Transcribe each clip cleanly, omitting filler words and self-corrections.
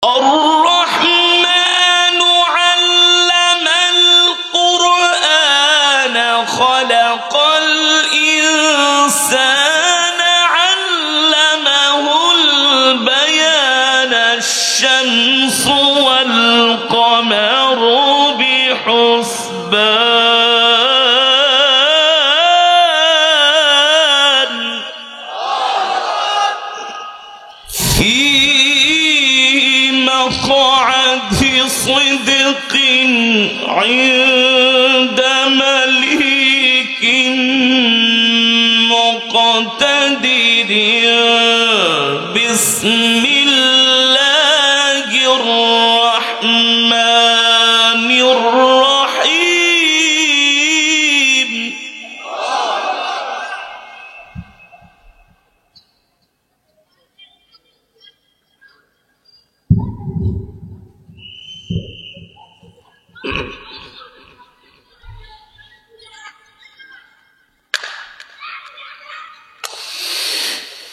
الرحمن علم القرآن خلق الإنسان علمه البيان الشمس والقمر بحسبان في مقعد صدق عند مليك مقتدر بسم الله الرحمن الرحيم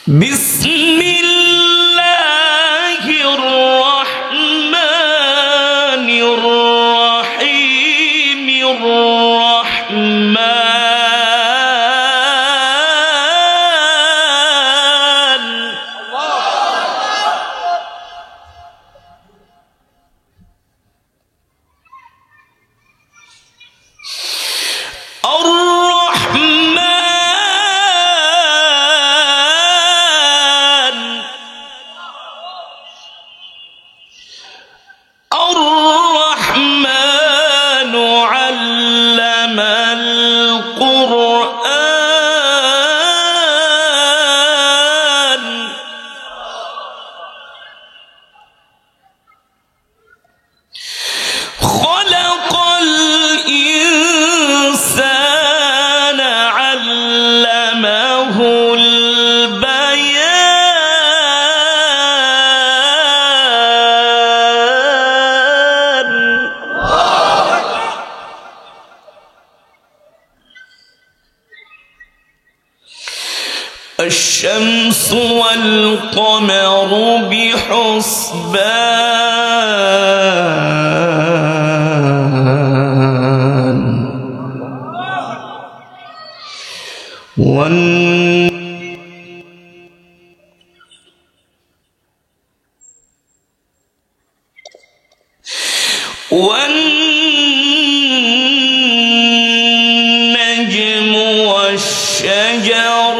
بسم الله الرحمن الرحيم الرحمن علم القرآن خلق الإنسان علمه الشمس والقمر بحسبان والنجم والشجر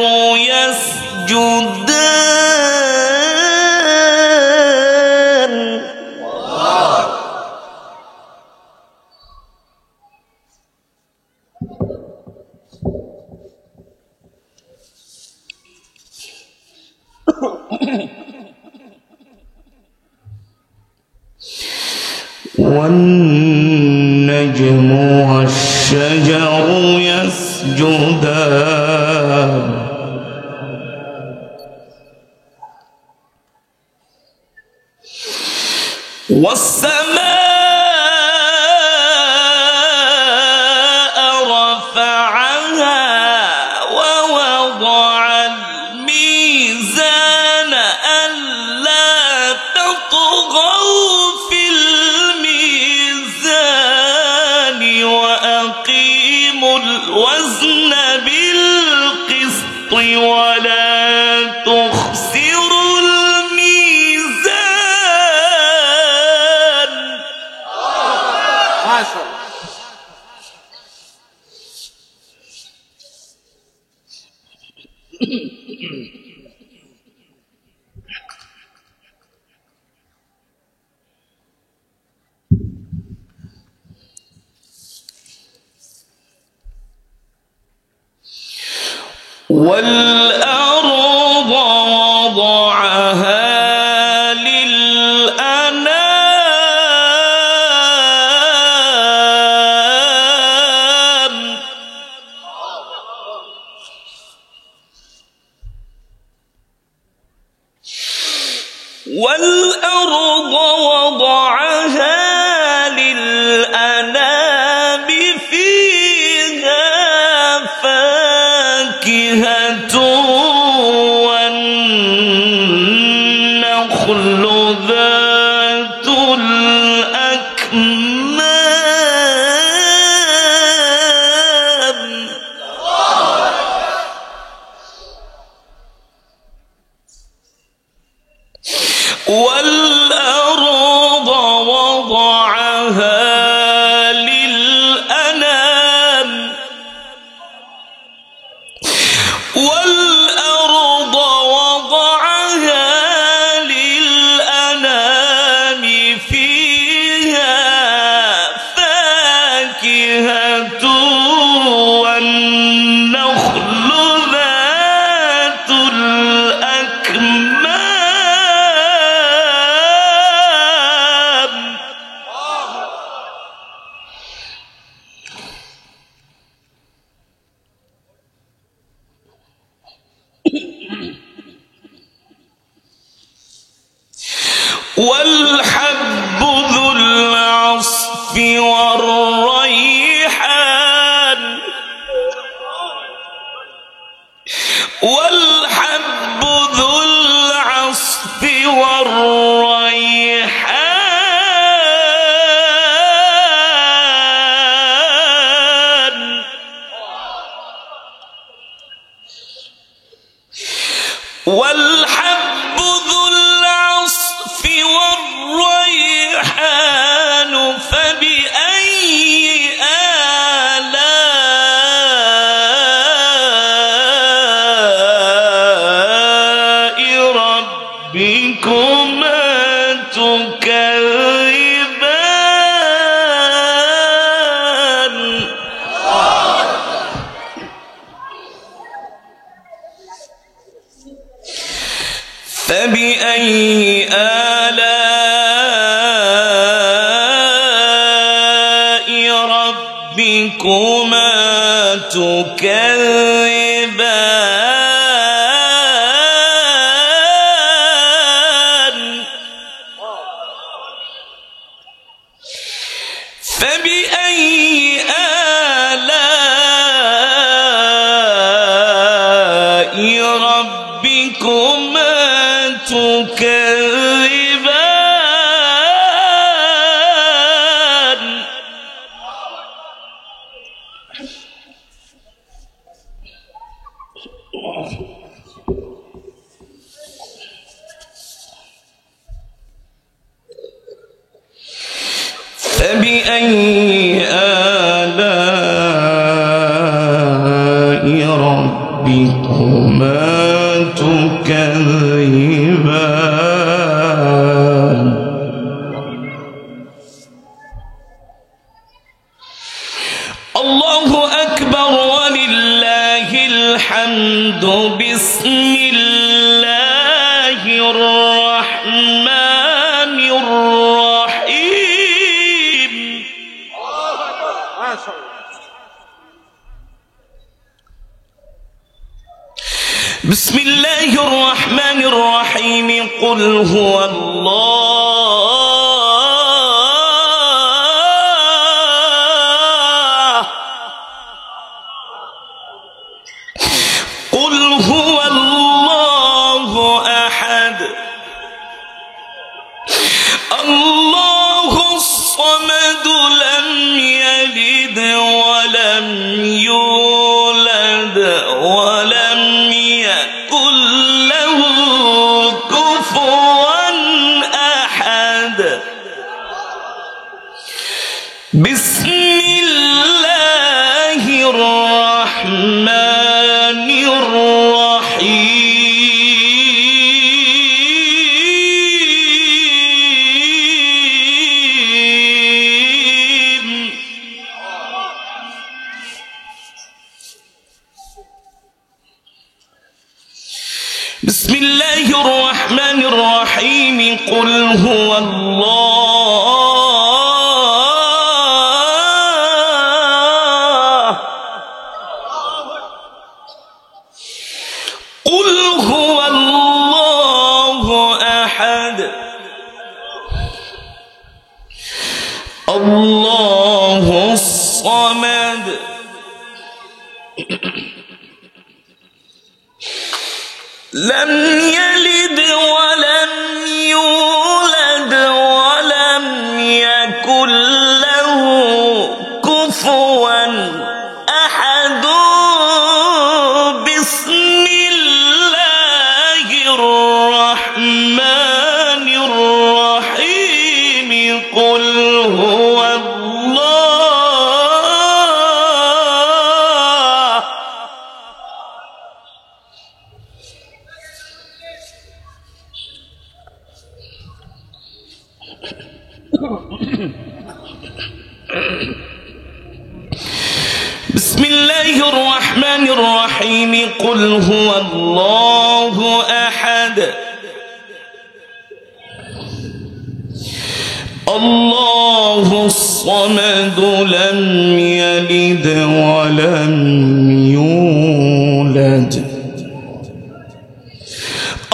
يسجدان والنجم والشجر يسجدان والسماء رفعها ووضع الميزان ألا تطغوا في الميزان وأقيموا الوزن بالقسط ولا تخسروا الميزان. والأرض وضعها للأنام والأرض وضعها للأنام فيها فاكهة والريحان والحب ذو العصف والريحان فبأي آلاء ربكما تكذبان فبأي آلاء ربكما تكذبان فبأي آلاء ربكما تكذبان فبأي آلاء ربكما تكذبان الله أكبر ولله الحمد بسم الله الرحمن الرحيم ما شاء الله. بسم الله الرحمن الرحيم قل هو الله قل هو الله أحد الله الصمد لم يلد ولم يولد ولم يكن له كفوا أحد بسم الله الرحمن الرحيم بسم الله الرحمن الرحيم قل هو الله قل هو الله أحد الله الصمد لم يلد ولم يولد ولم يكن له كفوا أحد بسم الله الرحمن الرحيم قل هو الله بسم الله الرحمن الرحيم قل هو الله أحد الله الصمد لم يلد ولم يولد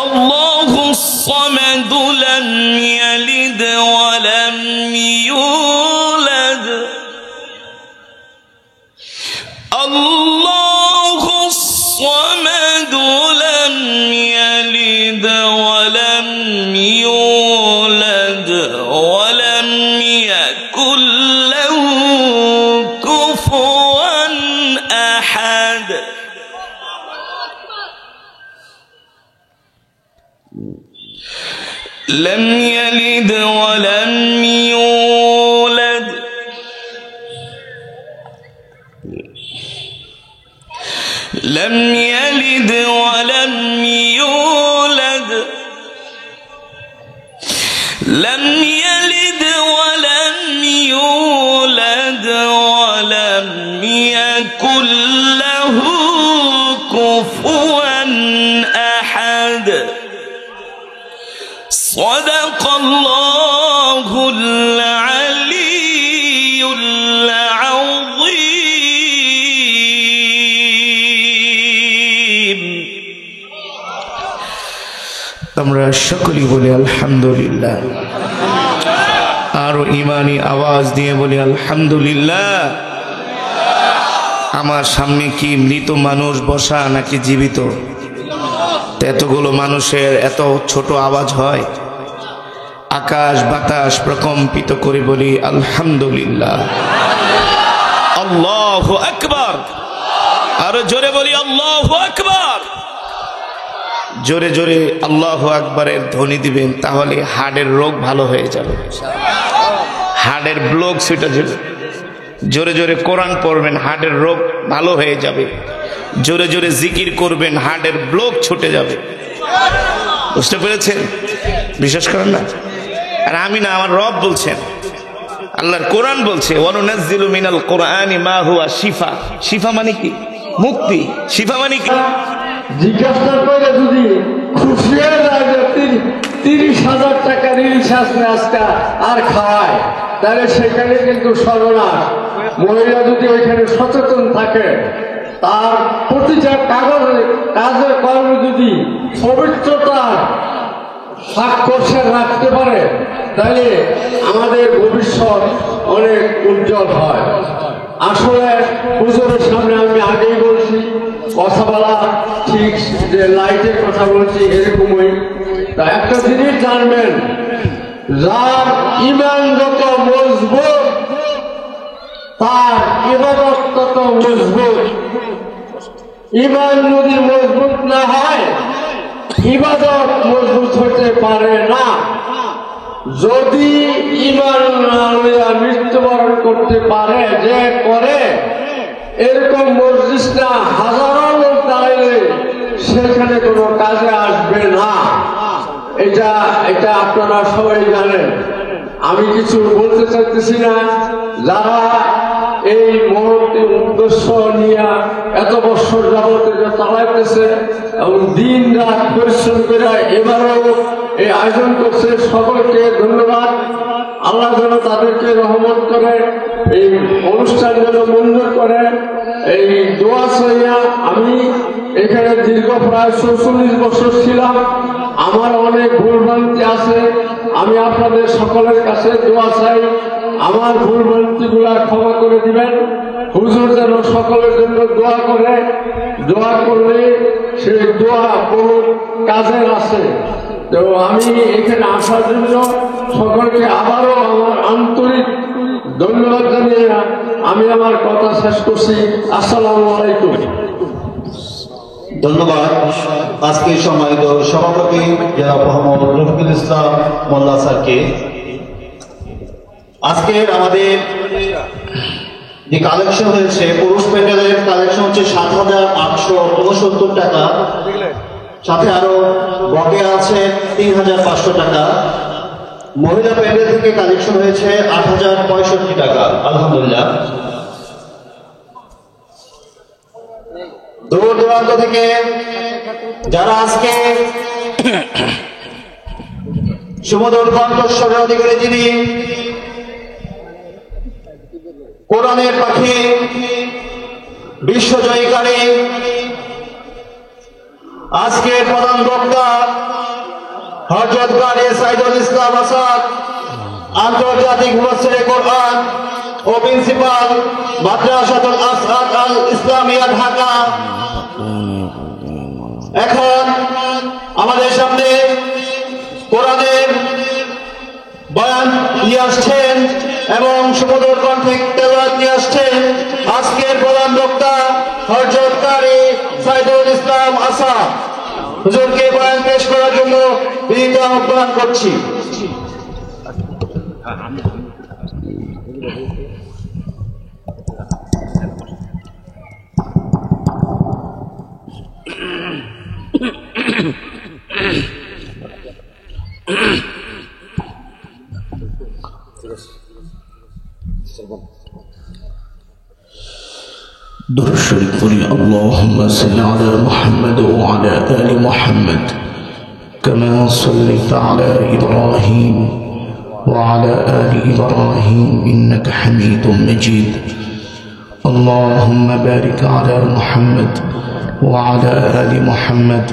الله الصمد لم يلد ولم يولد الله الصمد لم يلد ولم يولد ولم يكن له كفوا أحد لم يلد ولم يولد لم يلد ولم يولد لم يلد ولم يولد ولم يكن له كفوا أحد صدق الله العلي العظيم আমরা সকলেই বলি আলহামদুলিল্লাহ, আর ইমানি আওয়াজ দিয়ে বলি আলহামদুলিল্লাহ। আমার সামনে কি মৃত মানুষ বসা নাকি জীবিত? এতগুলো মানুষের এত ছোট আওয়াজ হয়? আকাশ বাতাস প্রকম্পিত করে বলি আলহামদুলিল্লাহ। আল্লাহু আকবার, আরো জোরে বলি আল্লাহু আকবার। জোরে জোরে আল্লাহু আকবারের ধ্বনি দিবেন, তাহলে হার্টের রোগ ভালো হয়ে যাবে, হার্টের ব্লক সেটা যাবে। জোরে জোরে কোরআন পড়বেন, হার্টের রোগ ভালো হয়ে যাবে। জোরে জোরে জিকির করবেন, হার্টের ব্লক ছুটে যাবে। বুঝতে পেরেছেন? বিশ্বাস করেন না? আর আমি না, আমার রব বলছেন, আল্লাহর কোরআন বলছে ওয়ানুনাজ্জিলু মিনাল কোরআনি মা হুয়া শিফা। শিফা মানে কি? মুক্তি। শিফা মানে কি? জিজ্ঞাসা করে যদি খুশি হয়ে যায় যে 30,000 টাকার রিচার্জ আজকে আর খাওয়ায়, তাহলে সেখানে কিন্তু সর্বনাশ। মহিলা যদি ওইখানে সচেতন থাকে, তার প্রতিটা কাজে কর্মে যদি পবিত্রতার স্বাক্ষর সে রাখতে পারে, তাহলে আমাদের ভবিষ্যৎ অনেক উজ্জ্বল হয়। আসলে হুজুরের সামনে আমি আগেই বলছি, কথা বলা ঠিক যে লাইটের কথা বলছি এরকমই। তা একটা জিনিস জানবেন, যার ইমান যত মজবুত তার ইবাদত তত মজবুত। ইমান যদি মজবুত না হয়, ইবাদত মজবুত হতে পারে না। যদি ইমান মৃত্যুবরণ করতে পারে যে করে, এরকম মসজিদটা হাজারো লোক দাঁড়ালে সেখানে কোনো কাজে আসবে না। এটা আপনারা সবাই জানেন। আমি কিছু বলতে চাইতেছি না। যারা এই মহৎ উদ্দেশ্য নিয়ে এত বছর যাবত চালাইতেছে এবং দিন রাত পরিশ্রম করে এবারও এই আয়োজন করছে, সকলকে ধন্যবাদ। আল্লাহ যেন তাদেরকে রহমত করে, এই অনুষ্ঠান যেন মঞ্জুর করে, এই দোয়া চাইয়া। আমি এখানে দীর্ঘ প্রায় 44 বছর ছিলাম, আমার অনেক ভুলভ্রান্তি আছে। আমি আপনাদের সকলের কাছে দোয়া চাই, আমার ভুলভ্রান্তিগুলা ক্ষমা করে দিবেন। হুজুর যেন সকলের জন্য দোয়া করে, দোয়া করলে সেই দোয়া বহু কাজের আছে। তো আমি এখানে আসার জন্য সকলকে আবারও আমার আন্তরিক ধন্যবাদ জানিয়ে আমি আমার কথা শেষ করছি। আসসালামু আলাইকুম। ধন্যবাদ আজকের সম্মানিত সভাপতি জনাব মোহাম্মদ রফিকুল ইসলাম মোল্লা স্যারকে। আজকের আমাদের যে কালেকশন হয়েছে, পুরুষ প্যান্ডেলের কালেকশন হচ্ছে 7,869 টাকা, সাথে আরো বকেয়া আছে 3,500 টাকা। মহিলা প্যান্ডেল থেকে কালেকশন হয়েছে 8,065 টাকা। আলহামদুলিল্লাহ। দূর দূরান্ত থেকে যারা আজকে সুমধুর কণ্ঠস্বরের অধিকারী, যিনি কোরআনের পাখি, বিশ্বজয়ীকারী, আজকের প্রধান বক্তা হযরত কারি সাইদুল ইসলাম আসাদ, আন্তর্জাতিক মুফাসসিরে কোরআন ও প্রিন্সিপাল মাদ্রাসাতুল আসআদ আল ইসলামিয়া ঢাকা। এখন আমাদের সামনে কোরআনের বয়ান নিয়ে আসছেন এবং সুমধুর কণ্ঠে তেলাওয়াত নিয়ে আসছেন আজকের প্রধান বক্তা হযরত কারি সাইদুল ইসলাম আসাদ হুজুরকে বয়ান পেশ করার জন্য বিনীত আহ্বান করছি। درود شریف پڑھی اللهم صل على محمد وعلى آل محمد كما صليت على إبراهيم وعلى آل إبراهيم إنك حميد مجيد اللهم بارك على محمد وعلى آل محمد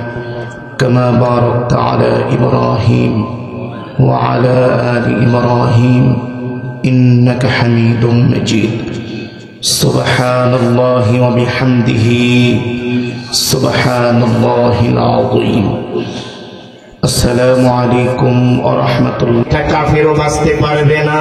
كما باركت على إبراهيم وعلى آل إبراهيم إنك حميد مجيد سبحان الله وبحمده سبحان الله العظيم السلام عليكم ورحمة الله কাফেরও বাঁচতে পারবে না।